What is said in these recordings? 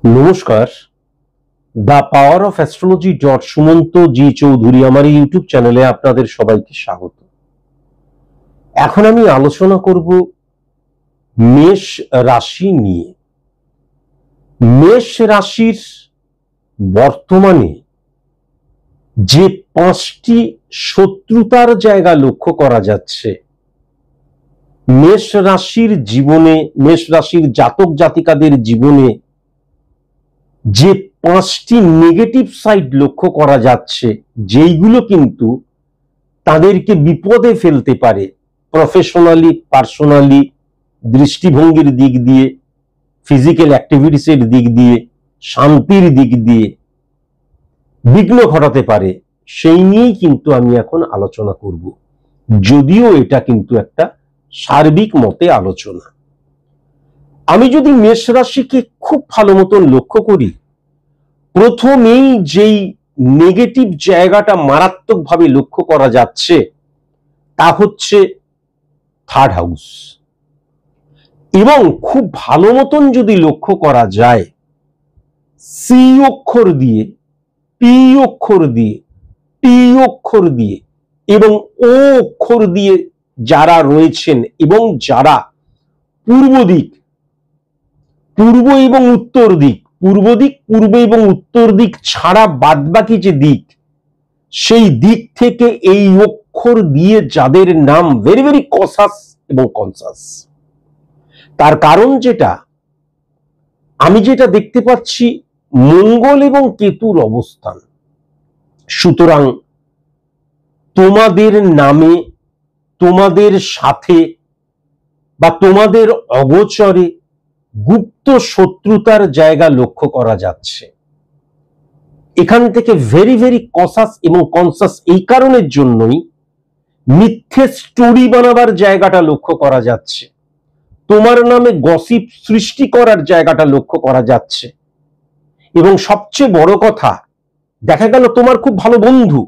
নমস্কার, the power of astrology Sumanta ji Chowdhury আমার এই ইউটিউব চ্যানেলে আপনাদের সবাইকে স্বাগত। এখন আমি আলোচনা করব মেষ রাশি নিয়ে। মেষ রাশির বর্তমানে যে 5টি শত্রুতার জায়গা লক্ষ্য করা যাচ্ছে, মেষ রাশির জীবনে, মেষ রাশির জাতক জাতিকাদের জীবনে যে 5টি নেগেটিভ সাইড লক্ষ্য করা যাচ্ছে, যেইগুলো কিন্তু তাদেরকে বিপদে ফেলতে পারে, প্রফেশনালি, পার্সোনালি, দৃষ্টিভঙ্গির দিক দিয়ে, ফিজিক্যাল অ্যাক্টিভিটিসের দিক দিয়ে, শান্তির দিক দিয়ে বিঘ্ন ঘটাতে পারে, সেই নিয়েই কিন্তু আমি এখন আলোচনা করব। যদিও এটা কিন্তু একটা সার্বিক মতে আলোচনা। আমি যদি মেষ রাশিকে খুব ভালো মতন লক্ষ্য করি, প্রথমেই যেই নেগেটিভ জায়গাটা মারাত্মকভাবে লক্ষ্য করা যাচ্ছে তা হচ্ছে 3rd হাউস। এবং খুব ভালো মতন যদি লক্ষ্য করা যায়, সি অক্ষর দিয়ে, পি অক্ষর দিয়ে, টি অক্ষর দিয়ে এবং ও অক্ষর দিয়ে যারা রয়েছেন এবং যারা পূর্ব দিক, পূর্ব এবং উত্তর দিক, পূর্ব দিক, পূর্ব এবং উত্তর দিক ছাড়া বাদবাকি যে দিক, সেই দিক থেকে এই অক্ষর দিয়ে যাদের নাম ভেরি ভেরি কসাস এবং কনসাস। তার কারণ যেটা আমি যেটা দেখতে পাচ্ছি, মঙ্গল এবং কেতুর অবস্থান। সুতরাং তোমাদের নামে, তোমাদের সাথে বা তোমাদের অগোচরে গুপ্ত শত্রুতার জায়গা লক্ষ্য করা যাচ্ছে। এখান থেকে ভেরি ভেরি কসাস এবং কনসাস এই কারণের জন্যই মিথ্যে স্টোরি বানাবার জায়গাটা লক্ষ্য করা যাচ্ছে, তোমার নামে গসিপ সৃষ্টি করার জায়গাটা লক্ষ্য করা যাচ্ছে। এবং সবচেয়ে বড় কথা, দেখা গেল তোমার খুব ভালো বন্ধু,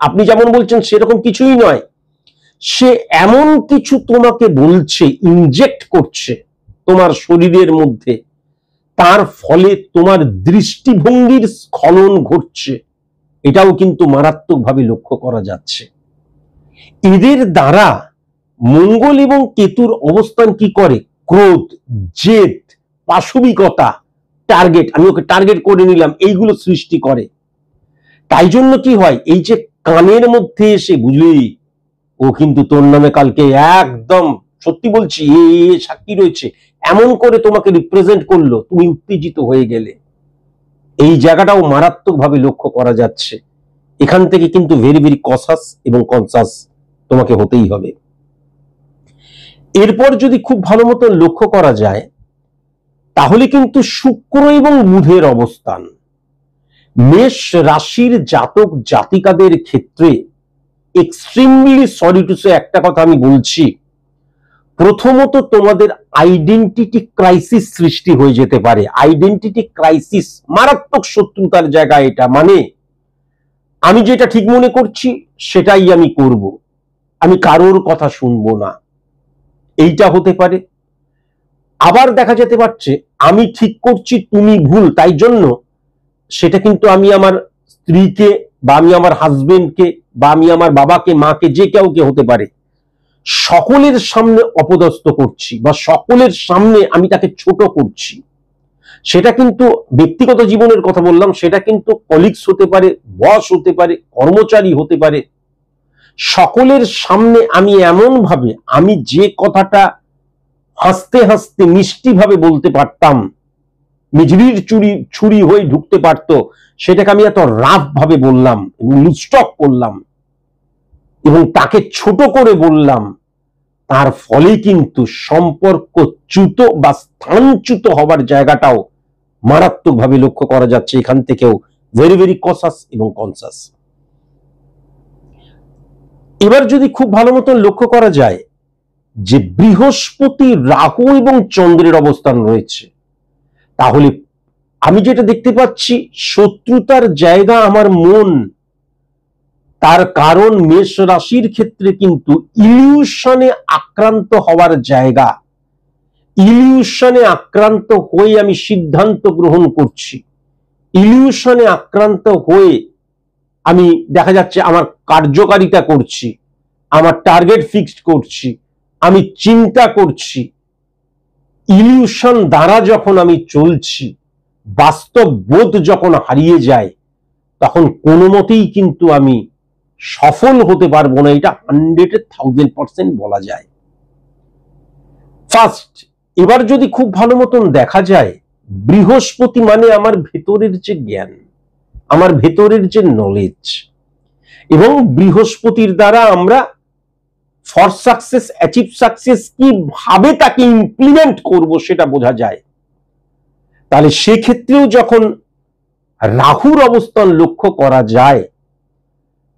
আপনি যেমন বলছেন সেরকম কিছুই নয়, সে এমন কিছু তোমাকে বলছে, ইনজেক্ট করছে তোমার শরীরের মধ্যে, তার ফলে তোমার দৃষ্টিভঙ্গির স্খলন ঘটছে, এটাও কিন্তু মারাত্মকভাবে লক্ষ্য করা যাচ্ছে। এদের দ্বারা মঙ্গল এবং কেতুর অবস্থান কি করে? ক্রোধ, জেদ, পাশবিকতা, টার্গেট, আমি ওকে টার্গেট করে নিলাম, এইগুলো সৃষ্টি করে। তাই জন্য কি হয়, এই যে কানের মধ্যে এসে, বুঝলি ও কিন্তু তোর নামে কালকে একদম সত্যি বলছি এ সাক্ষী রয়েছে, এমন করে তোমাকে রিপ্রেজেন্ট করলো, তুমি উত্তেজিত হয়ে গেলে, এই জায়গাটাও মারাত্মকভাবে লক্ষ্য করা যাচ্ছে। এখান থেকে কিন্তু ভেরি ভেরি কসাস এবং কনসাস তোমাকে হতেই হবে। এরপর যদি খুব ভালো মতো লক্ষ্য করা যায়, তাহলে কিন্তু শুক্র এবং বুধের অবস্থান মেষ রাশির জাতক জাতিকাদের ক্ষেত্রে এক্সট্রিমলি সরি টু সে একটা কথা আমি বলছি, প্রথমত তোমাদের আইডেন্টিটি ক্রাইসিস সৃষ্টি হয়ে যেতে পারে। আইডেন্টিটি ক্রাইসিস মারাত্মক শত্রুতার জায়গা এটা। মানে আমি যেটা ঠিক মনে করছি সেটাই আমি করব, আমি কারোর কথা শুনবো না, এইটা হতে পারে। আবার দেখা যেতে পারছে আমি ঠিক করছি তুমি ভুল, তাই জন্য সেটা কিন্তু আমি আমার স্ত্রীকে বা আমি আমার হাজবেন্ডকে বা আমি আমার বাবাকে, মাকে, যে কাউকে হতে পারে, সকলের সামনে অপদস্থ করছি বা সকলের সামনে আমি তাকে ছোট করছি। সেটা কিন্তু ব্যক্তিগত জীবনের কথা বললাম, সেটা কিন্তু কলিগস হতে পারে, বস হতে পারে, কর্মচারী হতে পারে। সকলের সামনে আমি এমন ভাবে, আমি যে কথাটা হাসতে হাসতে মিষ্টি ভাবে বলতে পারতাম, মিঝরির ছুরি হয়ে ঢুকতে পারতো, সেটাকে আমি এত রাফ ভাবে বললাম এবং লুজটক করলাম এবং তাকে ছোট করে বললাম। তার ফলে কিন্তু সম্পর্ক চ্যুত বা স্থানচ্যুত হবার জায়গাটাও মারাত্মকভাবে লক্ষ্য করা যাচ্ছে। এখান থেকেও ভেরি ভেরি কসাস এবং কনসাস। এবার যদি খুব ভালো মতো লক্ষ্য করা যায় যে বৃহস্পতি, রাহু এবং চন্দ্রের অবস্থান রয়েছে, তাহলে আমি যেটা দেখতে পাচ্ছি, শত্রুতার জায়গা আমার মন। তার কারণ মেষ রাশির ক্ষেত্রে কিন্তু ইলিউশনে আক্রান্ত হওয়ার জায়গা, ইলিউশনে আক্রান্ত হয়ে আমি সিদ্ধান্ত গ্রহণ করছি, ইলিউশনে আক্রান্ত হয়ে আমি দেখা যাচ্ছে আমার কার্যকারিতা করছি, আমার টার্গেট ফিক্সড করছি, আমি চিন্তা করছি। ইলিউশন দ্বারা যখন আমি চলছি, বাস্তব বোধ যখন হারিয়ে যায়, তখন কোনো মতেই কিন্তু আমি সফল হতে পারবো না, এটা 100,000% বলা যায়। ফার্স্ট, এবার যদি খুব ভালো মতন দেখা যায়, বৃহস্পতি মানে আমার ভেতরের যে জ্ঞান, আমার ভেতরের যে নলেজ, এবং বৃহস্পতির দ্বারা আমরা ফর সাকসেস, অ্যাচিভ সাকসেস কিভাবে তাকে ইমপ্লিমেন্ট করব সেটা বোঝা যায়। তাহলে সেক্ষেত্রেও যখন রাহুর অবস্থান লক্ষ্য করা যায়,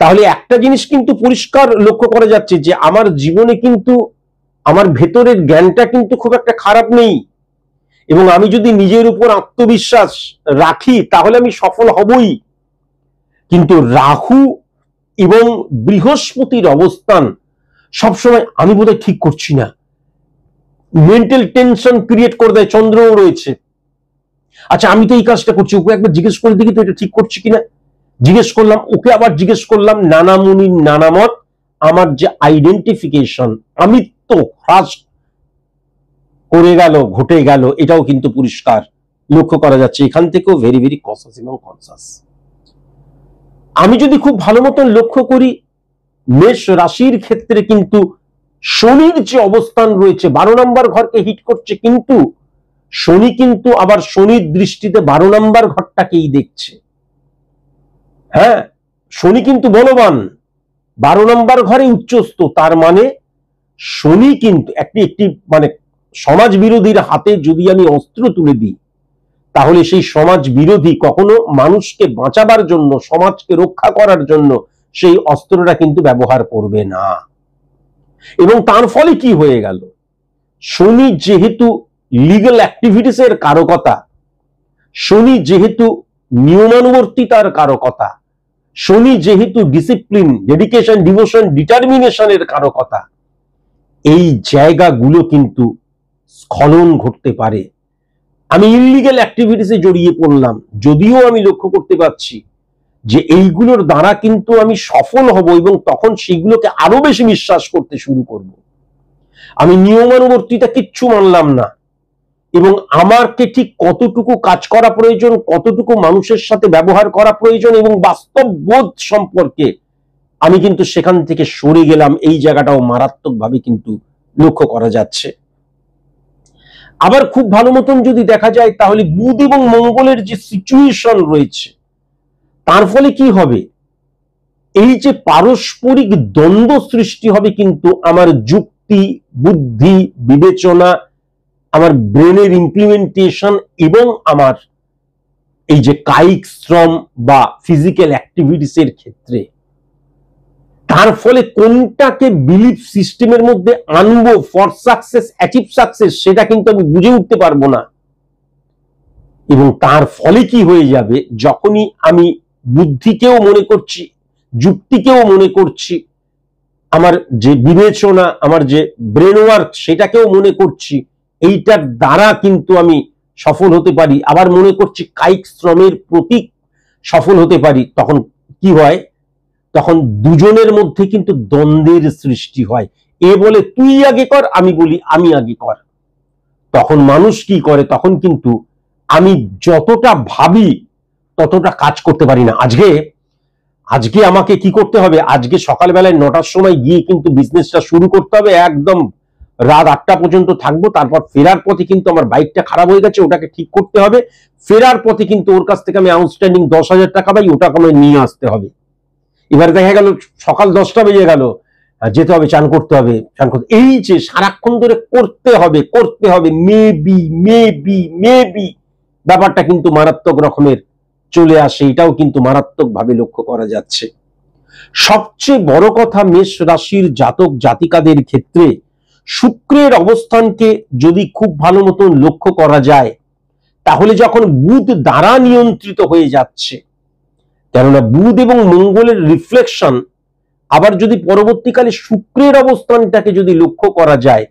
তাহলে একটা জিনিস কিন্তু পরিষ্কার লক্ষ্য করা যাচ্ছে যে আমার জীবনে কিন্তু আমার ভেতরের জ্ঞানটা কিন্তু খুব একটা খারাপ নেই, এবং আমি যদি নিজের উপর আত্মবিশ্বাস রাখি তাহলে আমি সফল হবই। কিন্তু রাহু এবং বৃহস্পতির অবস্থান সবসময় আমি বোধহয় ঠিক করছি না, মেন্টাল টেনশন ক্রিয়েট করে দেয়। চন্দ্রও রয়েছে, আচ্ছা আমি তো এই কাজটা করছি, ওকে একবার জিজ্ঞেস করে দেখি তো এটা ঠিক করছি কিনা, জিজ্ঞেস করলাম, ওকে আবার জিজ্ঞেস করলাম, নানা মুনির নানা মত, আমার যে আইডেন্টিফিকেশন আমি তো হ্রাস করে গেল, ঘটে গেল, এটাও কিন্তু পরিষ্কার লক্ষ্য করা যাচ্ছে। এখান থেকেও ভেরি ভেরি কনসাস এবং কনসাস। আমি যদি খুব ভালো মতন লক্ষ্য করি, মেষ রাশির ক্ষেত্রে কিন্তু শনির যে অবস্থান রয়েছে 12 নম্বর ঘরকে হিট করছে, কিন্তু শনি কিন্তু আবার শনির দৃষ্টিতে 12 নম্বর ঘরটাকেই দেখছে। হ্যাঁ, শনি কিন্তু বলবান, 12 নম্বর ঘরে উচ্চস্থ, তার মানে শনি কিন্তু একটি মানে সমাজ বিরোধীর হাতে যদি আমি অস্ত্র তুলে দিই, তাহলে সেই সমাজ বিরোধী কখনো মানুষকে বাঁচাবার জন্য, সমাজকে রক্ষা করার জন্য সেই অস্ত্রটা কিন্তু ব্যবহার করবে না। এবং তার ফলে কি হয়ে গেল, শনি যেহেতু লিগ্যাল অ্যাক্টিভিটিসের কারকতা, শনি যেহেতু নিয়মানুবর্তিতার কারকতা, শনি যেহেতু ডিসিপ্লিন, ডেডিকেশন, ডিভোশন, ডিটারমিনেশনের কারকতা, এই জায়গাগুলো কিন্তু স্খলন ঘটতে পারে। আমি ইললিগ্যাল অ্যাক্টিভিটিসে জড়িয়ে পড়লাম, যদিও আমি লক্ষ্য করতে পারছি যে এইগুলোর দ্বারা কিন্তু আমি সফল হব, এবং তখন সেইগুলোকে আরো বেশি বিশ্বাস করতে শুরু করব। আমি নিয়মানুবর্তিতা কিচ্ছু মানলাম না, এবং আমাকে ঠিক কতটুকু কাজ করা প্রয়োজন, কতটুকু মানুষের সাথে ব্যবহার করা প্রয়োজন, এবং বাস্তব বোধ সম্পর্কে আমি কিন্তু সেখান থেকে সরে গেলাম। এই জায়গাটাও মারাত্মকভাবে কিন্তু লক্ষ্য করা যাচ্ছে। আবার খুব ভালো মতন যদি দেখা যায়, তাহলে বুধ এবং মঙ্গলের যে সিচুয়েশন রয়েছে, তার ফলে কি হবে, এই যে পারস্পরিক দ্বন্দ্ব সৃষ্টি হবে, কিন্তু আমার যুক্তি, বুদ্ধি, বিবেচনা, আমার ব্রেনের ইমপ্লিমেন্টেশন এবং আমার এই যে কায়িক শ্রম বা ফিজিক্যাল অ্যাক্টিভিটিসের ক্ষেত্রে, তার ফলে কোনটাকে বিলিফ সিস্টেমের মধ্যে আনবো ফর সাকসেস, অ্যাচিভ সাকসেস, সেটা কিন্তু আমি বুঝে উঠতে পারবো না। এবং তার ফলে কি হয়ে যাবে, যখনই আমি বুদ্ধিকেও মনে করছি, যুক্তিকেও মনে করছি, আমার যে বিবেচনা, আমার যে ব্রেন ওয়ার্ক, সেটাকেও মনে করছি, এইটার দ্বারা কিন্তু আমি সফল হতে পারি, আবার মনে করছি কায়িক শ্রমের প্রতীক সফল হতে পারি, তখন কি হয়, তখন দুজনের মধ্যে কিন্তু দ্বন্দ্বের সৃষ্টি হয়। এ বলে তুই আগে কর, আমি বলি আমি আগে কর। তখন মানুষ কি করে, তখন কিন্তু আমি যতটা ভাবি ততটা কাজ করতে পারি না। আজকে আমাকে কি করতে হবে, আজকে সকালবেলায় 9টার সময় গিয়ে কিন্তু বিজনেসটা শুরু করতে হবে, একদম রাত 8টা পর্যন্ত থাকবো। তারপর ফেরার পথে কিন্তু আমার বাইকটা খারাপ হয়ে গেছে, ওটাকে ঠিক করতে হবে। ফেরার পথে কিন্তু ওর কাছ থেকে আমি আউটস্ট্যান্ডিং 10,000 টাকা পাই, ওটাকে আমায় নিয়ে আসতে হবে। এবার দেখা গেল সকাল 10টা বেজে গেল, যেতে হবে, চান করতে হবে, এই যে সারাক্ষণ ধরে করতে হবে, মেবি ব্যাপারটা কিন্তু মারাত্মক রকমের চলে আসে। এটাও কিন্তু মারাত্মকভাবে লক্ষ্য করা যাচ্ছে। সবচেয়ে বড় কথা, মেষ রাশির জাতক জাতিকাদের ক্ষেত্রে শুক্রের অবস্থানকে যদি খুব ভালো মতন লক্ষ্য করা যায়, তাহলে যখন বুধ দ্বারা নিয়ন্ত্রিত হয়ে যাচ্ছে, কেননা বুধ এবং মঙ্গলের রিফ্লেকশন, আবার যদি পরবর্তীকালে শুক্রের অবস্থানটাকে যদি লক্ষ্য করা যায়,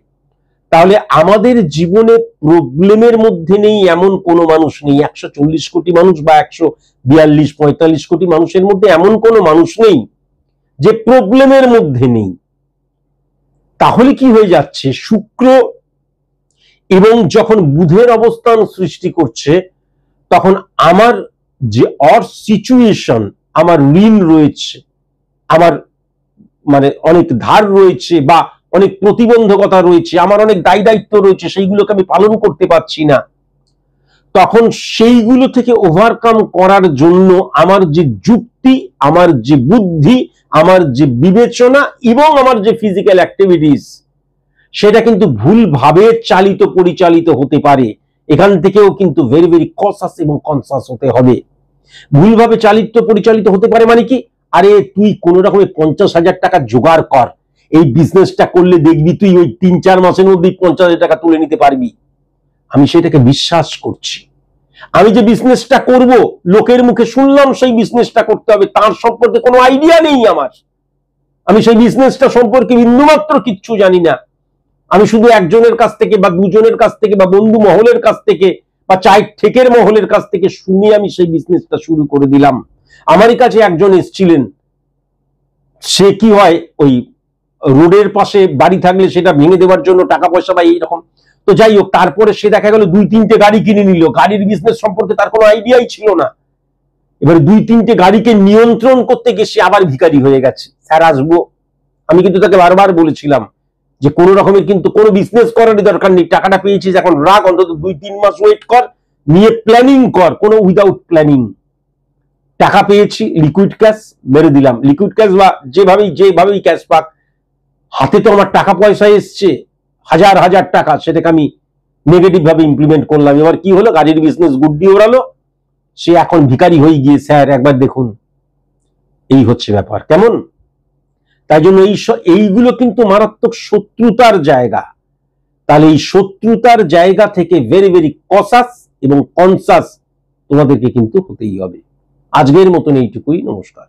তাহলে আমাদের জীবনে প্রবলেমের মধ্যে নেই এমন কোনো মানুষ নেই। 140 কোটি মানুষ বা 142-45 কোটি মানুষের মধ্যে এমন কোনো মানুষ নেই যে প্রবলেমের মধ্যে নেই। তাহলে কি হয়ে যাচ্ছে, শুক্র এবং যখন বুধের অবস্থান সৃষ্টি করছে, তখন আমার যে সিচুয়েশন, আমার ঋণ রয়েছে, আমার মানে অনেক ধার রয়েছে বা অনেক প্রতিবন্ধকতা রয়েছে, আমার অনেক দায় দায়িত্ব রয়েছে, সেইগুলোকে আমি পালন করতে পারছি না। তখন সেইগুলো থেকে ওভারকাম করার জন্য আমার যে যুক্তি, আমার যে বুদ্ধি, আমার যে বিবেচনা এবং আমার যে ফিজিক্যাল অ্যাক্টিভিটিস, সেটা কিন্তু ভুলভাবে চালিত পরিচালিত হতে পারে। এখান থেকেও কিন্তু ভেরি ভেরি কসাস এবং কনসাস হতে হবে। ভুলভাবে চালিত পরিচালিত হতে পারে মানে কি, আরে তুই কোন রকমে 50,000 টাকা জোগাড় কর, এই বিজনেসটা করলে দেখবি তুই ওই 3-4 মাসের মধ্যেই 50,000 টাকা তুলে নিতে পারবি। আমি সেটাকে বিশ্বাস করছি। আমি যে বিজনেসটা করব, লোকের মুখে শুনলাম সেই বিজনেসটা করতে হবে, তার সম্পর্কে কোনো আইডিয়া নেই আমার। আমি সেই বিজনেসটা সম্পর্কে বিন্দুমাত্র কিচ্ছু জানি না। আমি শুধু একজনের কাছ থেকে বা দুজনের কাছ থেকে বা বন্ধু মহলের কাছ থেকে বা চাই ঠেকের মহলের কাছ থেকে শুনে আমি সেই বিজনেসটা শুরু করে দিলাম। আমারই কাছে একজন এসেছিলেন, সে কি হয়, ওই রোডের পাশে বাড়ি থাকলে সেটা ভেঙে দেওয়ার জন্য টাকা পয়সা বা এইরকম, তো যাই হোক, তারপরে সে দেখা গেল 2-3টে গাড়ি কিনে নিল। গাড়ির বিজনেস সম্পর্কে তার কোনো আইডিয়াই ছিল না। এবারে 2-3টে গাড়িকে নিয়ন্ত্রণ করতে গিয়ে সে আবার ভিখারি হয়ে গেছে। স্যার আসবো, আমি কিন্তু তাকে বারবার বলেছিলাম যে কোনো রকমের কিন্তু কোনো বিজনেস করারই দরকার নেই, টাকাটা পেয়েছিস এখন রাখ, অন্তত 2-3 মাস ওয়েট কর, নিয়ে প্ল্যানিং কর। কোনো উইদাউট প্ল্যানিং টাকা পেয়েছি, লিকুইড ক্যাশ মেরে দিলাম। লিকুইড ক্যাশ বা যেভাবেই ক্যাশ পাক, হাতে তো আমার টাকা পয়সা এসছে হাজার হাজার টাকা, সেটাকে আমি নেগেটিভ ভাবে ইমপ্লিমেন্ট করলাম। এবার কি হলো, গাড়ির বিজনেস গুড্ডি ওড়ালো, সে এখন ভিখারি হয়ে গিয়ে। স্যার একবার দেখুন, এই হচ্ছে ব্যাপার। কেমন? তাই জন্য এইগুলো কিন্তু মারাত্মক শত্রুতার জায়গা। তাহলে এই শত্রুতার জায়গা থেকে ভেরি ভেরি কসাস এবং কনসাস তোমাদেরকে কিন্তু হতেই হবে। আজকের মতন এইটুকুই, নমস্কার।